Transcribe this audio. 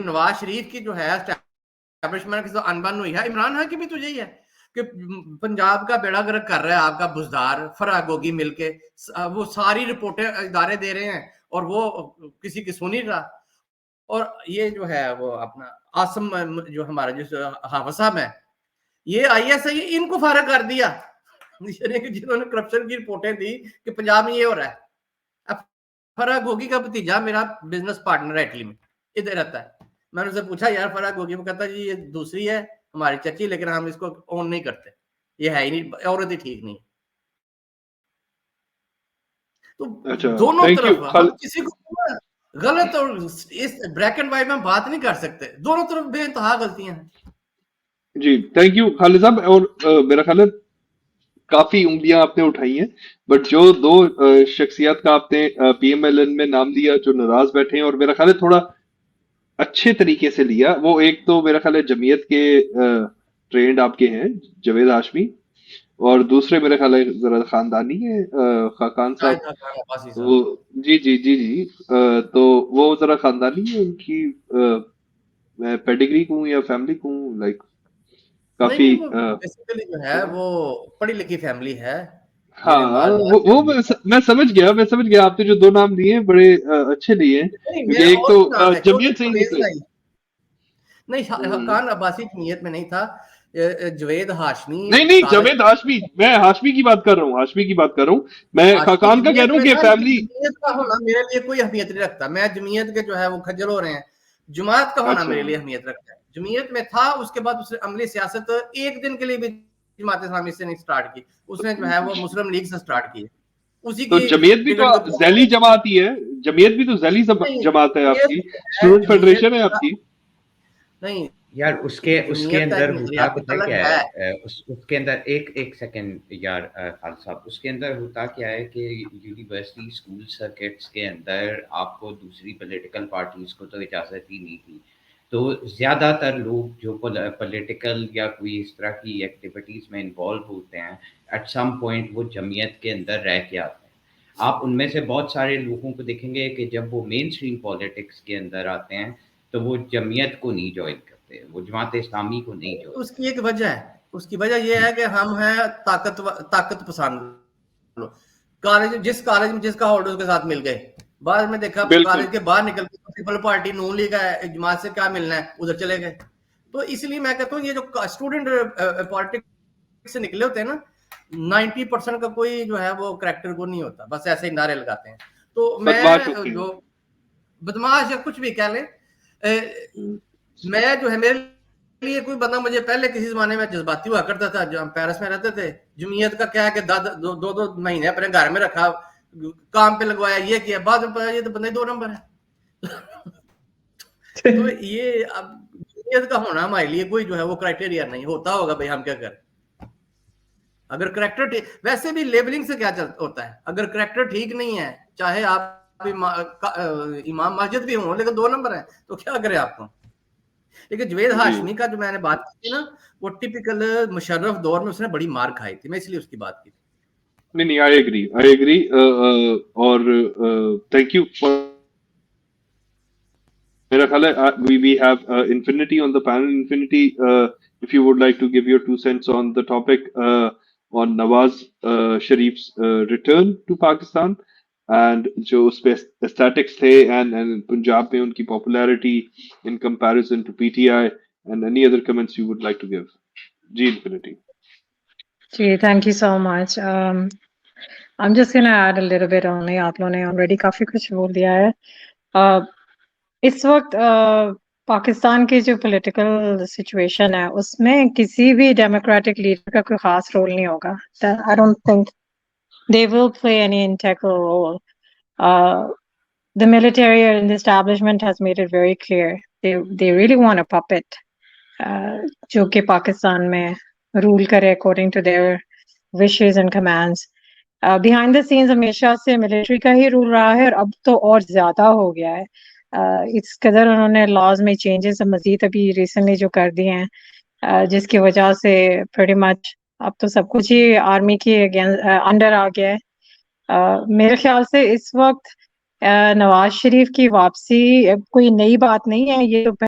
नवाज शरीफ की जो है एस्टैब्लिशमेंट की तो अनबन हुई है, इमरान खान की भी तो यही है कि पंजाब का बेड़ा गर्क कर रहा है आपका बुजदार फराह गोगी मिलके, वो सारी रिपोर्टें इदारे दे रहे हैं और वो किसी की सुन ही रहा। और ये जो है वो अपना आसम जो हमारा जो हाफिज साहब है, ये ISI इनको फारग कर दिया जिन्होंने करप्शन की रिपोर्टें दी कि पंजाब में ये हो रहा है। अब फराह गोगी का भतीजा मेरा बिजनेस पार्टनर है इटली में, इधर रहता है। मैंने उससे पूछा यार फराह गोगी, वो कहता जी ये दूसरी है हमारी चची, लेकिन हम इसको ऑन नहीं करते, ये है ही नहीं, औरत ही ठीक नहीं। तो अच्छा, दोनों थैंक यू तरफ हम किसी को गलत और इस ब्लैक एंड व्हाइट में बात नहीं कर सकते, दोनों तरफ बेइंतहा गलतियां हैं। जी, थैंक यू खालिद साहब। और मेरा ख्याल है काफी उंगलियां आपने उठाई हैं, बट जो दो शख्सियत का आपने PMLN में नाम लिया जो नाराज बैठे हैं, और मेरा ख्याल है थोड़ा अच्छे तरीके से लिया, वो एक तो मेरा ख्याल है जमीयत के ट्रेंड आपके हैं जावेद हाशमी, और दूसरे मेरे ख्याल है जरा खानदानी है खाकान साहब। वो जी जी जी जी तो वो जरा खानदानी है उनकी, मैं पेडिग्री कहूँ या फैमिली कहूँ, लाइक काफी नहीं, वो बेसिकली जो है वो पढ़ी लिखी फैमिली है। मेरे हाँ, वो मालदार मैं समझ गया आपने जो दो नाम लिए हैं बड़े अच्छे लिए हैं, नहीं, क्योंकि मेरा एक और तो भी नाम है, छोटे जमीयत से ही परवेज निकले। नहीं, नहीं हम्म। हकान अब्बासी जमीयत में नहीं था, जवेद हाशमी नहीं नहीं, कागज। जावेद हाशमी, मैं हाशमी की बात कर रहा हूँ, हाशमी की बात कर रहा हूँ, मैं हाशमी खाकान का कह जमीयत रहा हूँ में कि था, लेकिन फैमिली। जमीयत का होना मेरे लिए कोई अहमियत नहीं रखता। मैं जमीयत के जो है वो खज्जल हो रहे हैं, जमात का होना अच्छा मेरे लिए अहमियत रखता है। जमीयत में था, उसके बाद उसने अमली सियासत एक दिन के लिए भी जमात इस्लामी से नहीं स्टार्ट की, उसने जो है वो मुस्लिम लीग से स्टार्ट की, उसी तो की जमीयत भी टिकट तो के जैली जमात ही है, जमीयत भी तो जैली नहीं, जमात है ये आपकी, है स्टूडेंट जमीयत फेडरेशन है का, आपकी। नहीं यार उसके उसके जमीयत का एक अंदर होता नजरियाती पता है अलग क्या है। है, उसके अंदर एक एक सेकंड यार खालिद साहब, उसके अंदर होता क्या है कि यूनिवर्सिटी स्कूल सर्किट्स के अंदर आपको दूसरी पॉलिटिकल पार्टीज को तो इजाज़त ही नहीं थी, तो ज़्यादातर लोग जो पॉलिटिकल या कोई इस तरह की एक्टिविटीज़ में इन्वॉल्व होते हैं, एट सम पॉइंट वो जमीयत के अंदर रह के आते हैं। आप उनमें से बहुत सारे लोगों को देखेंगे कि जब वो मेन स्ट्रीम पॉलिटिक्स के अंदर आते हैं तो वो जमीयत को नहीं ज्वाइन करते, वो जमात इस्लामी को नहीं ज्वाइन उसकी एक वजह है, उसकी वजह यह है कि हम हैं ताकत पसंद लोग। कॉलेज, जिस कॉलेज में जिसका होल्डर के साथ मिल गए, बाद में देखा बिल्कुल। कॉलेज के बाहर निकल के पीपल पार्टी नून लीग है, जमात से क्या मिलना है, उधर चले गए। तो इसलिए मैं कहता हूँ ये जो स्टूडेंट पॉलिटिक्स से निकले होते हैं ना, 90% का कोई जो है वो करेक्टर को नहीं होता, बस ऐसे ही नारे लगाते हैं। तो बदमाश मैं होते हैं। जो बदमाश या कुछ भी कह ले, मैं जो है मेरे लिए कोई बंदा मुझे पहले किसी जमाने में जज्बाती हुआ करता था, जब हम पेरिस में रहते थे, जमीयत का क्या है कि दो महीने अपने घर में रखा, काम पे लगवाया, ये किया, बाद में पता ये तो बंदा 2 नंबर है। तो ये अब जमीयत का होना हमारे लिए कोई जो है वो क्राइटेरिया नहीं होता होगा, भाई हम क्या करें। अगर करेक्टर वैसे भी लेबलिंग से क्या होता है, अगर करेक्टर ठीक नहीं है, चाहे आप इमाम मस्जिद भी हो लेकिन 2 नंबर है, तो क्या करे आपको। लेकिन जवेद हाशमी का जो मैंने बात की थी ना, वो टिपिकल मुशर्रफ दौर में उसने बड़ी मार खाई थी, मैं इसलिए उसकी बात की थी। नहीं नहीं, आई एग्री। और थैंक यू फॉर, मेरा ख्याल है we have Infinity on the panel. Infinity, if you would like to give your 2 cents on the topic on Nawaz Sharif's return to Pakistan, and जो उस पे aesthetics थे, and Punjab में उनकी popularity in comparison to PTI, and any other comments you would like to give. Ji Infinity. Gee, thank you so much. I'm just gonna add a little bit only. आप लोगों ने already काफी कुछ बोल दिया है। इस वक्त पाकिस्तान की जो पॉलिटिकल सिचुएशन है उसमें किसी भी डेमोक्रेटिक लीडर का कोई खास रोल नहीं होगा। I don't think they will play any integral role. The military and the establishment has made it very clear they really want a puppet जो कि पाकिस्तान में रूल करे according to their wishes and commands. Behind the scenes हमेशा से military का ही rule रहा है और अब तो और ज्यादा हो गया है। इस कदर उन्होंने लॉज में चेंजेस मजीद अभी रिसेंटली जो कर दिए हैं, जिसकी वजह से pretty much अब तो सब कुछ ही आर्मी के अंडर आ गया है। मेरे ख्याल से इस वक्त नवाज शरीफ की वापसी कोई नई बात नहीं है, ये तो